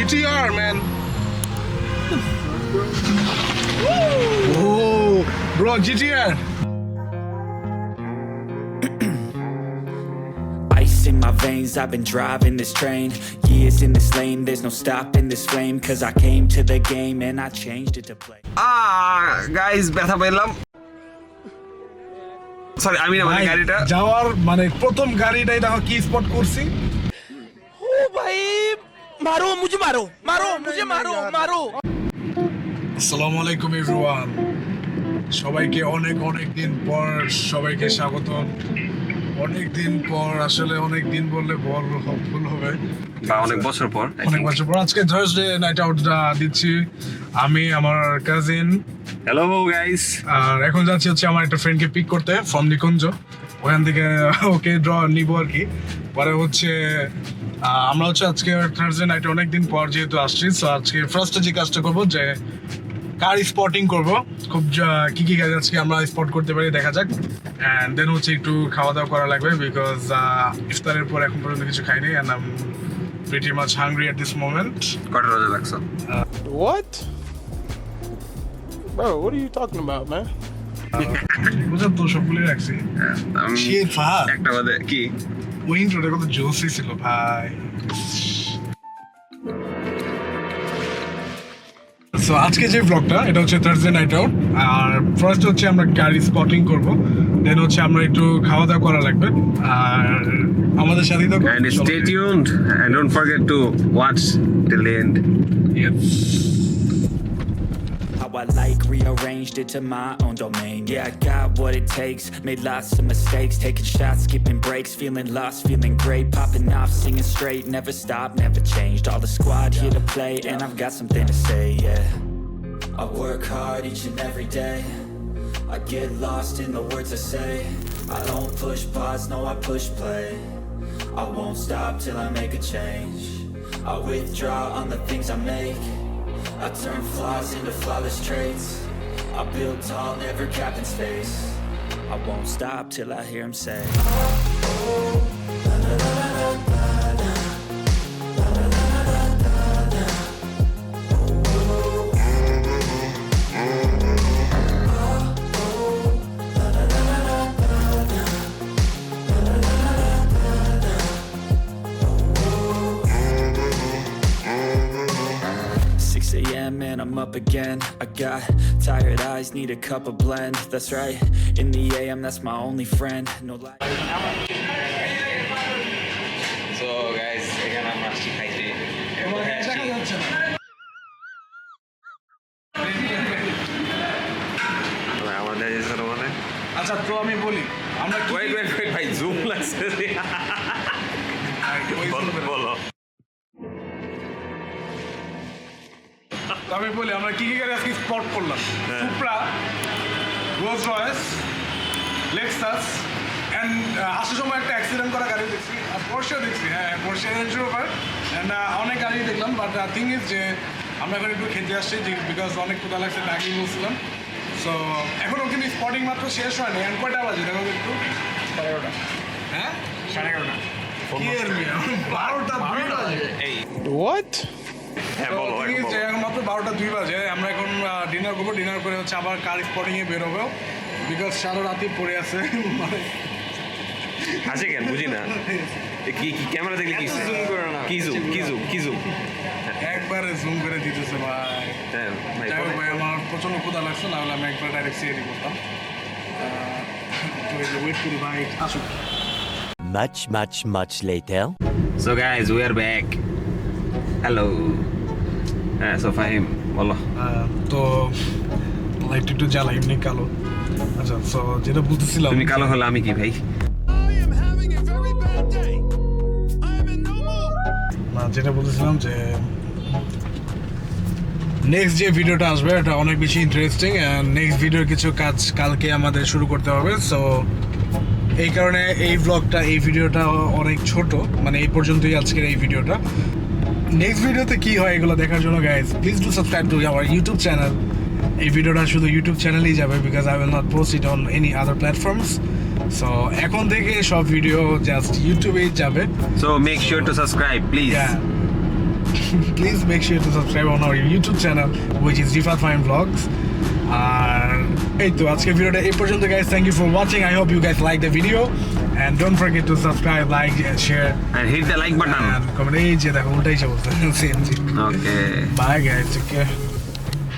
GTR, man. Oh, bro, GTR. Ice in my veins, I've been driving this train. Years in this lane, there's no stopping this flame. Cause I came to the game and I changed it to play. Guys, ব্যথা পেলাম। Sorry, আমি না মানে গাড়িটা যাওয়ার মানে প্রথম গাড়িটাই দেখো কি স্পট করছি। ও ভাই মারো মুঝে মারো মারো মুঝে মারো মারো। আসসালামু আলাইকুম এভরিওয়ান, সবাইকে অনেক দিন পর সবাইকে স্বাগতম। অনেক দিন পর, আসলে অনেক দিন বললে ভুল হবে, বা অনেক বছর পর আজকে থার্সডে নাইট আউট দিচ্ছি আমি, আমার কাজিন। Hello guys. আর এখন যাচ্ছি হচ্ছে আমার একটা ফ্রেন্ডকে পিক করতে ফ্রম নিকুঞ্জ, ওখান থেকে ওকে নিবো আর কি। পরে হচ্ছে আমরা হচ্ছে আজকে থার্সডে নাইটে অনেকদিন পর যেহেতু আসছি, সো আজকে ফার্স্টে যে কাজটা করবো যে কার স্পটিং করবো। খুব কি গাড়ি আজকে আমরা স্পট করতে পারি দেখা যাক। অ্যান্ড দেন হচ্ছে একটু খাওয়া দাওয়া করা লাগবে, বিকজ ইফতারের পর এখন পর্যন্ত কিছু খাইনি, and I am pretty much hungry at this moment. কত রোজা লাগছে? What? Bro, what are you talking about, man? বুঝা তো সবগুলোই রাখছি। একটা বাদে কি ওই ইন্ট্রোটা কত জোসই ছিল ভাই। সো আজকে যে ব্লগটা এটা হচ্ছে থার্সডে নাইট আউট। আর ফার্স্ট হচ্ছে আমরা গাড়ি স্পটিং করব, দেন হচ্ছে আমরা একটু খাওয়া দাওয়া করা লাগবে। আর আমাদের সাথে থাকো and stay tuned and don't forget to watch till the end. Yes. How I like rearranged it to my own domain. Yeah, I got what it takes. Made lots of mistakes, taking shots, skipping breaks, feeling lost, feeling great, popping off, singing straight, never stopped, never changed. All the squad here to play, and I've got something to say. Yeah, I work hard each and every day. I get lost in the words I say. I don't push pause, no, I push play. I won't stop till I make a change. I withdraw on the things I make. I turn flaws into flawless traits. I build tall, never capped in space. I won't stop till I hear him say, and I'm up again. I got tired eyes, need a cup of blend. That's right, in the AM, that's my only friend. No lie. So guys, এখানে আমরা আসছি খাইতে। আমাদের এসে মানে আচ্ছা তো আমি বলি আমরা ওয়েট ভাই জুম লাগছে। বলো আমি বলি আমরা কি গাড়ি আজকে স্পট করলাম। Supra, Rolls Royce, Lexus, and আসার সময় একটা অ্যাক্সিডেন্ট করা গাড়ি দেখছি, পোরশেও দেখছি। হ্যাঁ, পোরশে রেঞ্জ রোভার, অ্যান্ড অনেক গাড়ি দেখলাম। বাট থিং ইজ যে আমরা এখন একটু খেতে আসছি, বিকজ অনেক ক্ষুধা লাগছে, আগেই বলছিলাম। সো এখনও কিন্তু স্পটিং মাত্র শেষ হয়নি। এখন কয়টা বাজে দেখো একটু? 11:30। হ্যাঁ, 11:30। কি এর মেয়ে 12টা বাজে। What? এখন মাত্র 12:02 বাজে। আমরা এখন ডিনার করবো, ডিনার করে হচ্ছে আবার কার স্পটিংয়ে বেরোবো, বিকজ সারা রাতই পড়ে আছে। মানে হাসে কেন বুঝি না, কি ক্যামেরা দেখলে কি জুম করে না, কি জুম একবারে জুম করে দিতেছে ভাই। যাই হোক ভাই, আমার প্রচন্ড ক্ষুধা লাগছে, না হলে আমি একবার ডাইরেক্ট সিএডি করতাম। ওয়েট করি ভাই আসুক। Much later. So guys, we are back. Hello. So Fahim, বলো। তো লাইট একটু জ্বালা, এমনি কালো। আচ্ছা, সো যেটা বলতেছিলাম, তুমি কালো হলে আমি কি ভাই? না, যেটা বলতেছিলাম যে নেক্সট যে ভিডিওটা আসবে এটা অনেক বেশি ইন্টারেস্টিং, অ্যান্ড নেক্সট ভিডিওর কিছু কাজ কালকে আমাদের শুরু করতে হবে। সো এই কারণে এই ব্লগটা, এই ভিডিওটা অনেক ছোট, মানে এই পর্যন্তই আজকের এই ভিডিওটা। নেক্সট ভিডিওতে কি হয় এগুলো দেখার জন্য guys please do subscribe to our YouTube channel. এই ভিডিওটা শুধু ইউটিউব চ্যানেলেই যাবে, because I will not post it on any other platforms. So এখন থেকে সব ভিডিও জাস্ট ইউটিউবেই যাবে। So make sure to subscribe, please. Yeah. please make sure to subscribe on our YouTube channel, which is Rifat Fahim Vlogs. আর এই তো আজকের ভিডিওটা এই পর্যন্ত guys. Thank you for watching. I hope you guys like the video and don't forget to subscribe, like and share and hit the like button and comment. এই যে দেখো উল্টাই যাবো। okay bye guys, take care.